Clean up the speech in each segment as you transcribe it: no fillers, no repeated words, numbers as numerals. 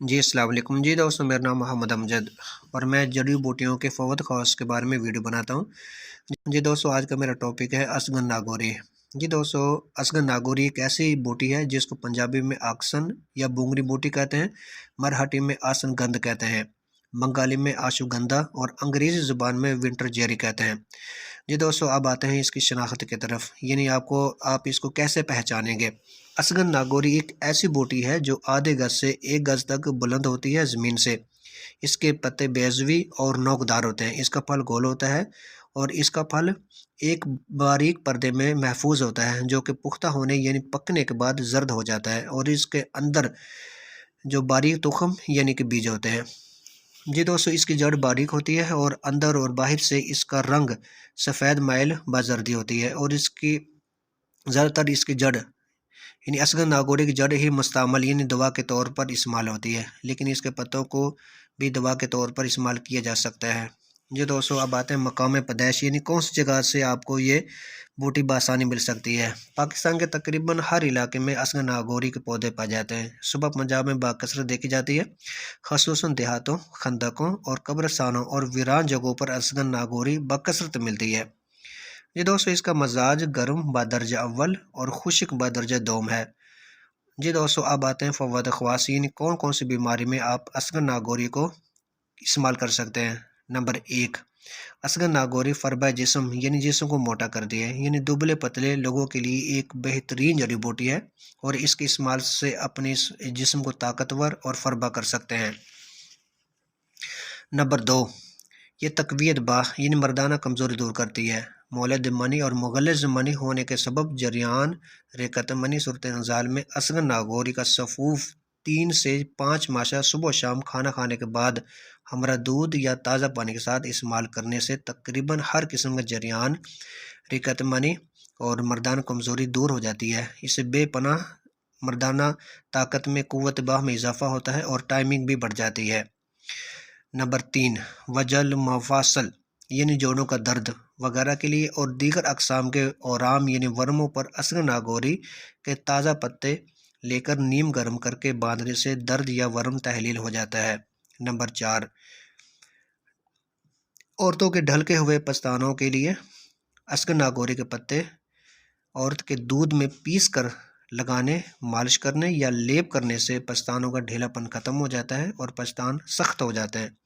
जी अस्सलाम वालेकुम। जी दोस्तों, मेरा नाम मोहम्मद अमजद और मैं जड़ी बूटियों के फ़वद ख़ास के बारे में वीडियो बनाता हूँ। जी दोस्तों, आज का मेरा टॉपिक है असगन नागौरी। जी दोस्तों, असगन नागौरी एक ऐसी बूटी है जिसको पंजाबी में आक्सन या बुंगरी बूटी कहते हैं, मरहठी में आसन गंध कहते हैं, बंगाली में आशुगंधा और अंग्रेज़ी ज़ुबान में विंटर जेरी कहते हैं। जी दोस्तों, अब आते हैं इसकी शनाख्त की तरफ, यानी आप इसको कैसे पहचानेंगे। असगन नागौरी एक ऐसी बूटी है जो आधे गज से 1 गज तक बुलंद होती है ज़मीन से। इसके पत्ते बेज़वी और नोकदार होते हैं। इसका फल गोल होता है और इसका फल एक बारीक पर्दे में महफूज होता है जो कि पुख्ता होने यानी पकने के बाद जर्द हो जाता है और इसके अंदर जो बारीक तुखम यानी कि बीज होते हैं। जी दोस्तों, इसकी जड़ बारीक होती है और अंदर और बाहर से इसका रंग सफ़ेद माइल बाजर्दी होती है और इसकी ज़्यादातर इसकी जड़ यानी असगन नागौरी की जड़ ही मुस्तअमल यानी दवा के तौर पर इस्तेमाल होती है, लेकिन इसके पत्तों को भी दवा के तौर पर इस्तेमाल किया जा सकता है। जी दोस्तों, अब आते हैं मकाम पैदाइश यानी कौन सी जगह से आपको ये बूटी बआसानी मिल सकती है। पाकिस्तान के तकरीबन हर इलाके में असगन नागौरी के पौधे पाए जाते हैं। सुबह पंजाब में बाकसरत देखी जाती है, खसूसन देहातों, खंदकों और कब्रस्तानों और वीरान जगहों पर असगन नागौरी बाकसरत मिलती है। ये दोस्तों, इसका मजाज गर्म बदरजा अव्वल और खुश्क बदरजा दोम है। जी दोस्तों, अब आते हैं फवाद ख़वास यानी कौन कौन सी बीमारी में आप असगन नागौरी को इस्तेमाल कर सकते हैं। नंबर 1, असगन नागौरी फ़रबा जिस्म यानी जिस्म को मोटा कर दिए यानी दुबले पतले लोगों के लिए एक बेहतरीन जड़ी बूटी है और इसके इस्तेमाल से अपने जिस्म को ताकतवर और फ़रबा कर सकते हैं। नंबर 2, ये तकवीयत यानी मर्दाना कमज़ोरी दूर करती है। मौलद मनी और मुगलज़ मनी होने के सबब जरियान रेकत मनी सूरत नज़ाल में असगन नागौरी का सफ़ूफ 3 से 5 माशा सुबह शाम खाना खाने के बाद हमरा दूध या ताज़ा पानी के साथ इस्तेमाल करने से तकरीबन हर किस्म का जरियान रेकत मनी और मर्दाना कमज़ोरी दूर हो जाती है। इससे बेपनाह मर्दाना ताकत में क़ुव्वत बाह में इजाफ़ा होता है और टाइमिंग भी बढ़ जाती है। नंबर 3, वजल मफासल यानी जोड़ों का दर्द वगैरह के लिए और दीगर अक़साम के औराम यानी वर्मों पर असगन नागौरी के ताज़ा पत्ते लेकर नीम गर्म करके बांधने से दर्द या वर्म तहलील हो जाता है। नंबर 4, औरतों के ढलके हुए पस्तानों के लिए असगन नागौरी के पत्ते औरत के दूध में पीस कर लगाने, मालिश करने या लेप करने से पस्तानों का ढीलापन ख़त्म हो जाता है और पस्तान सख्त हो जाते हैं।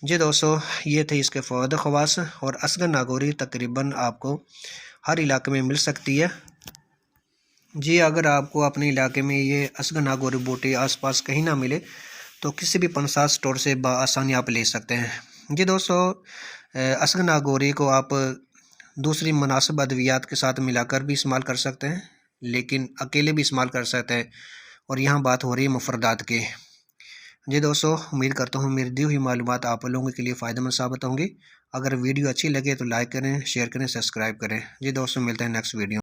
जी दोस्तों, ये थे इसके फ़वाद ख़वास और असगन नागौरी तकरीबन आपको हर इलाके में मिल सकती है। जी, अगर आपको अपने इलाके में ये असगन नागौरी बूटी आसपास कहीं ना मिले तो किसी भी पंसार स्टोर से बआसानी आप ले सकते हैं। जी दोस्तों, असगन नागौरी को आप दूसरी मुनासिब अद्वियात के साथ मिलाकर भी इस्तेमाल कर सकते हैं, लेकिन अकेले भी इस्तेमाल कर सकते हैं और यहाँ बात हो रही है मुफरदात की। जी दोस्तों, उम्मीद करता हूँ मेरी दी हुई मालूमात आप लोगों के लिए फ़ायदेमंद साबित होंगी। अगर वीडियो अच्छी लगे तो लाइक करें, शेयर करें, सब्सक्राइब करें। जी दोस्तों, मिलते हैं नेक्स्ट वीडियो।